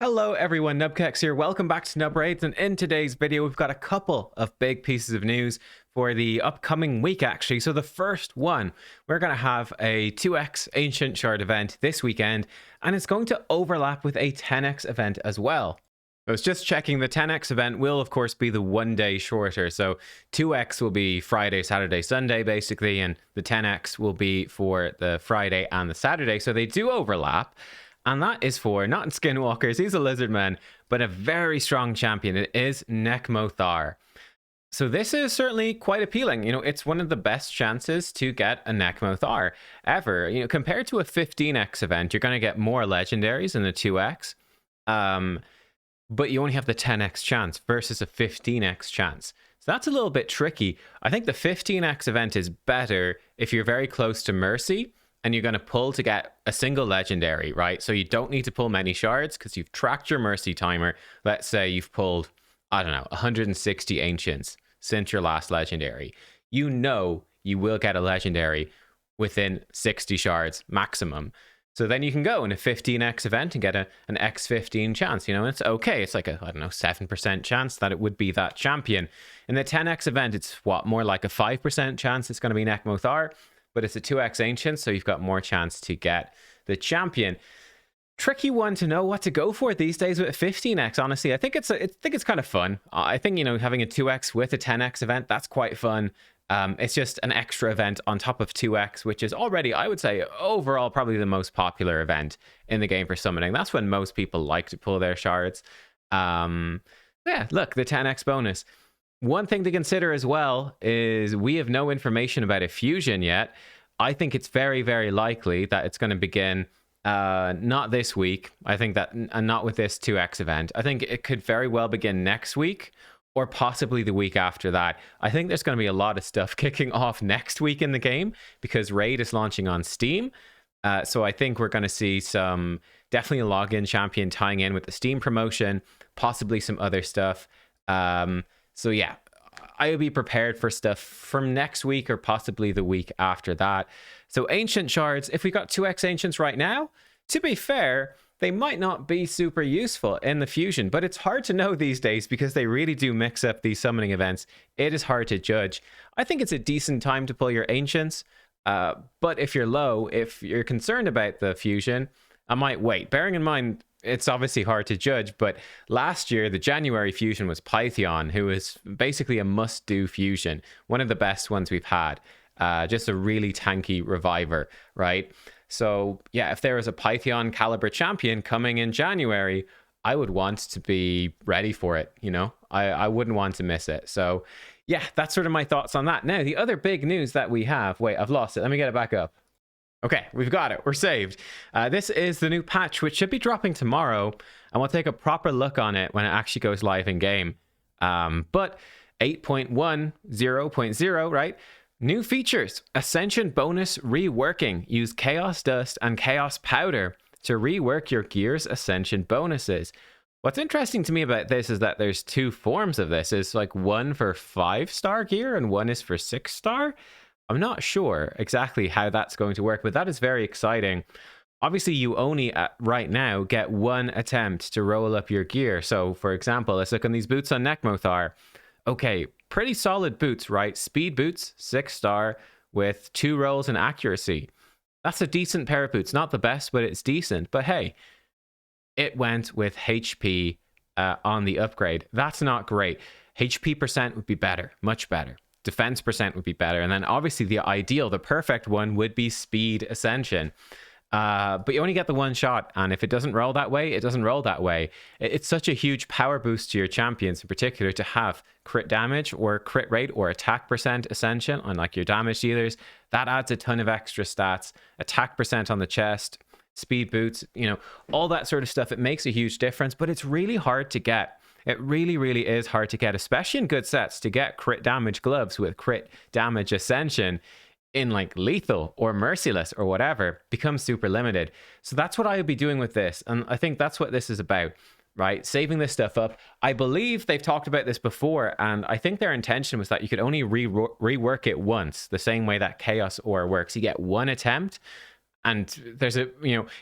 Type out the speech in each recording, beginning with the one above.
Hello everyone, nubkeks here. Welcome back to Nub Raids, and in today's video we've got a couple of big pieces of news for the upcoming week actually. So the first one, we're going to have a 2x Ancient Shard event this weekend, and it's going to overlap with a 10x event as well. I was just checking, the 10x event will of course be the 1 day shorter, so 2x will be Friday, Saturday, Sunday basically, and the 10x will be for the Friday and the Saturday, so they do overlap. And that is for, not in Skinwalkers, he's a lizard man, but a very strong champion. It is Nekmothar. So this is certainly quite appealing. You know, it's one of the best chances to get a Nekmothar ever. You know, compared to a 15x event, you're going to get more legendaries in the 2x. But you only have the 10x chance versus a 15x chance. So that's a little bit tricky. I think the 15x event is better if you're very close to Mercy and you're going to pull to get a single legendary, right? So you don't need to pull many shards because you've tracked your Mercy timer. Let's say you've pulled, I don't know, 160 Ancients since your last legendary. You know you will get a legendary within 60 shards maximum. So then you can go in a 15x event and get an x15 chance. You know, it's okay. It's like a, I don't know, 7% chance that it would be that champion. In the 10x event, it's what, more like a 5% chance it's going to be Nekmothar. But it's a 2x Ancient, so you've got more chance to get the champion. Tricky one to know what to go for these days with a 15x, honestly. I think it's kind of fun. I think, you know, having a 2x with a 10x event, that's quite fun. It's just an extra event on top of 2x, which is already, I would say, overall probably the most popular event in the game for summoning. That's when most people like to pull their shards. Yeah, look, the 10x bonus. One thing to consider as well is we have no information about a fusion yet. I think it's very, very likely that it's going to begin not this week. I think that, and not with this 2x event. I think it could very well begin next week or possibly the week after that. I think there's going to be a lot of stuff kicking off next week in the game because Raid is launching on Steam. So I think we're going to see some, definitely a login champion tying in with the Steam promotion, possibly some other stuff. So yeah, I would be prepared for stuff from next week or possibly the week after that. So Ancient Shards, if we got 2x Ancients right now, to be fair, they might not be super useful in the fusion, but it's hard to know these days because they really do mix up these summoning events. It is hard to judge. I think it's a decent time to pull your Ancients, but if you're low, if you're concerned about the fusion, I might wait. Bearing in mind, it's obviously hard to judge, but last year, the January fusion was Pytheon, who is basically a must-do fusion. One of the best ones we've had. Just a really tanky reviver, right? So yeah, if there was a Pytheon caliber champion coming in January, I would want to be ready for it, you know? I wouldn't want to miss it. So yeah, that's sort of my thoughts on that. Now, the other big news that we have... Wait, I've lost it. Let me get it back up. Okay, we've got it. We're saved. This is the new patch, which should be dropping tomorrow, and we'll take a proper look on it when it actually goes live in game. But 8.10.0, right? New features. Ascension bonus reworking. Use Chaos Dust and Chaos Powder to rework your gear's Ascension bonuses. What's interesting to me about this is that there's two forms of this. It's like one for 5-star gear and one is for 6-star. I'm not sure exactly how that's going to work, but that is very exciting. Obviously, you only right now get one attempt to roll up your gear. So, for example, let's look on these boots on Nekmothar. Okay, pretty solid boots, right? Speed boots, 6-star with 2 rolls in accuracy. That's a decent pair of boots. Not the best, but it's decent. But hey, it went with HP on the upgrade. That's not great. HP percent would be better, much better. Defense percent would be better, and then obviously the ideal, the perfect one would be speed ascension, but you only get the one shot, and if it doesn't roll that way, it doesn't roll that way. It's such a huge power boost to your champions in particular to have crit damage or crit rate or attack percent ascension on like your damage dealers. That adds a ton of extra stats. Attack percent on the chest, speed boots, you know, all that sort of stuff. It makes a huge difference, but it's really hard to get. It really, really is hard to get, especially in good sets, to get crit damage gloves with crit damage ascension in like lethal or merciless or whatever becomes super limited. So that's what I would be doing with this. And I think that's what this is about, right? Saving this stuff up. I believe they've talked about this before, and I think their intention was that you could only rework it once, the same way that Chaos Ore works. You get one attempt, And there's a,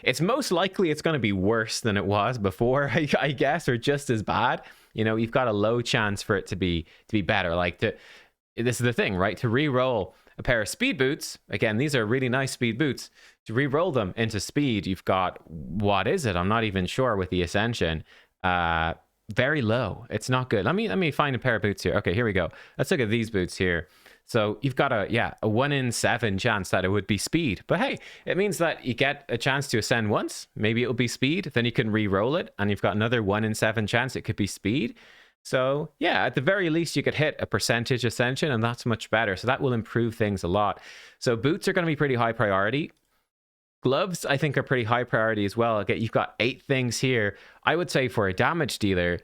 it's most likely it's going to be worse than it was before, I guess, or just as bad. You've got a low chance for it to be better. Like, this is the thing, right? To re-roll a pair of speed boots, again, these are really nice speed boots. To re-roll them into speed, you've got, what is it? I'm not even sure with the Ascension. Very low. It's not good. Let me find a pair of boots here. Okay, here we go. Let's look at these boots here. So you've got a 1 in 7 chance that it would be speed. But hey, it means that you get a chance to ascend once. Maybe it'll be speed. Then you can re-roll it, and you've got another 1 in 7 chance it could be speed. So yeah, at the very least, you could hit a percentage ascension, and that's much better. So that will improve things a lot. So boots are going to be pretty high priority. Gloves, I think, are pretty high priority as well. Okay, you've got 8 things here. I would say for a damage dealer,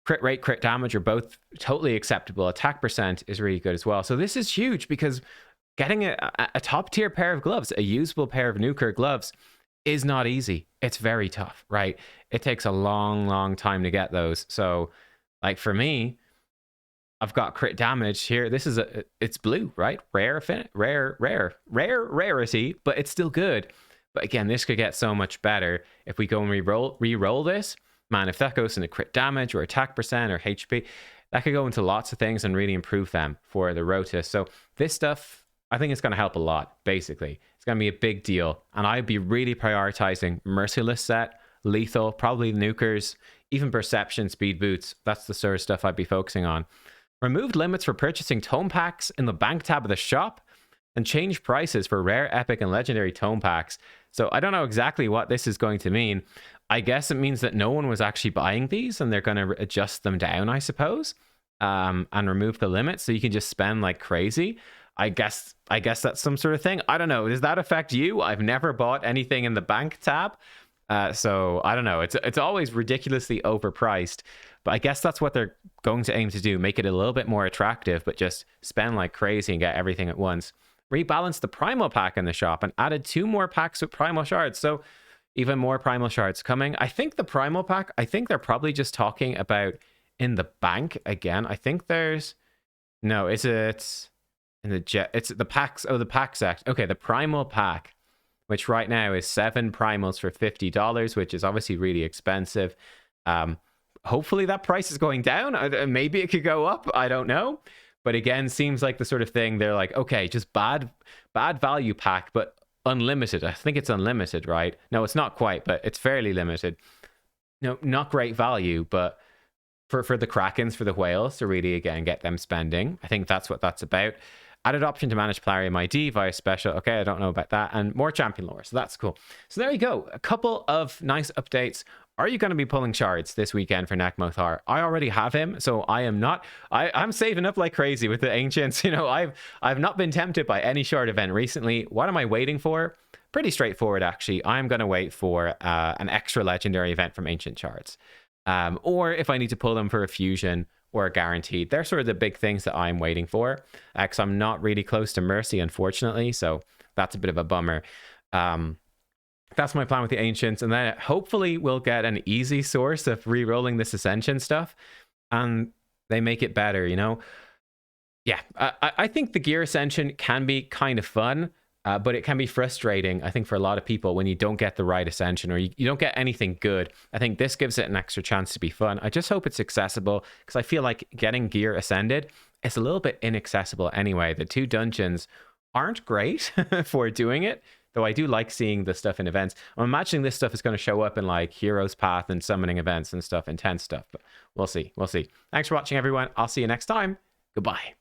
crit rate, crit damage are both totally acceptable. Attack percent is really good as well. So this is huge because getting a top tier pair of gloves, a usable pair of nuker gloves, is not easy. It's very tough, right? It takes a long time to get those. So like for me, I've got crit damage here. This is it's blue, right? Rarity, but it's still good. But again, this could get so much better if we go and re-roll this. Man, if that goes into crit damage or attack percent or HP, that could go into lots of things and really improve them for the Rotus. So this stuff, I think it's going to help a lot, basically. It's going to be a big deal. And I'd be really prioritizing Merciless set, Lethal, probably Nukers, even Perception, Speed Boots. That's the sort of stuff I'd be focusing on. Removed limits for purchasing tome packs in the bank tab of the shop, and change prices for rare, epic, and legendary tome packs. So I don't know exactly what this is going to mean. I guess it means that no one was actually buying these, and they're going to adjust them down, I suppose, and remove the limit so you can just spend like crazy. I guess that's some sort of thing. I don't know. Does that affect you? I've never bought anything in the bank tab. So I don't know. It's always ridiculously overpriced, but I guess that's what they're going to aim to do. Make it a little bit more attractive, but just spend like crazy and get everything at once. Rebalanced the Primal pack in the shop and added 2 more packs with Primal shards. So even more Primal shards coming. I think the Primal pack, I think they're probably just talking about in the bank again. I think there's, no, it's in the jet. It's the packs. Oh, the pack sect. Okay, the Primal pack, which right now is 7 primals for $50, which is obviously really expensive. Hopefully that price is going down. Maybe it could go up. I don't know. But again, seems like the sort of thing they're like, okay, just bad value pack, but unlimited. I think it's unlimited, right? No, it's not quite, but it's fairly limited. No, not great value, but for the Krakens, for the whales to really, again, get them spending. I think that's what that's about. Added option to manage Plarium ID via special. Okay, I don't know about that. And more champion lore, so that's cool. So there you go. A couple of nice updates. Are you going to be pulling shards this weekend for Nekmothar? I already have him, so I am not. I'm saving up like crazy with the Ancients. I've not been tempted by any shard event recently. What am I waiting for? Pretty straightforward, actually. I'm going to wait for an extra legendary event from Ancient Shards. Or if I need to pull them for a fusion or a guaranteed. They're sort of the big things that I'm waiting for. Because I'm not really close to Mercy, unfortunately. So that's a bit of a bummer. That's my plan with the Ancients, and then hopefully we'll get an easy source of re-rolling this Ascension stuff, and they make it better, Yeah, I think the Gear Ascension can be kind of fun, but it can be frustrating, I think, for a lot of people when you don't get the right Ascension, or you don't get anything good. I think this gives it an extra chance to be fun. I just hope it's accessible, because I feel like getting Gear Ascended is a little bit inaccessible anyway. The 2 dungeons aren't great for doing it, though I do like seeing the stuff in events. I'm imagining this stuff is going to show up in like Heroes Path and summoning events and stuff, intense stuff, but we'll see. Thanks for watching, everyone. I'll see you next time. Goodbye.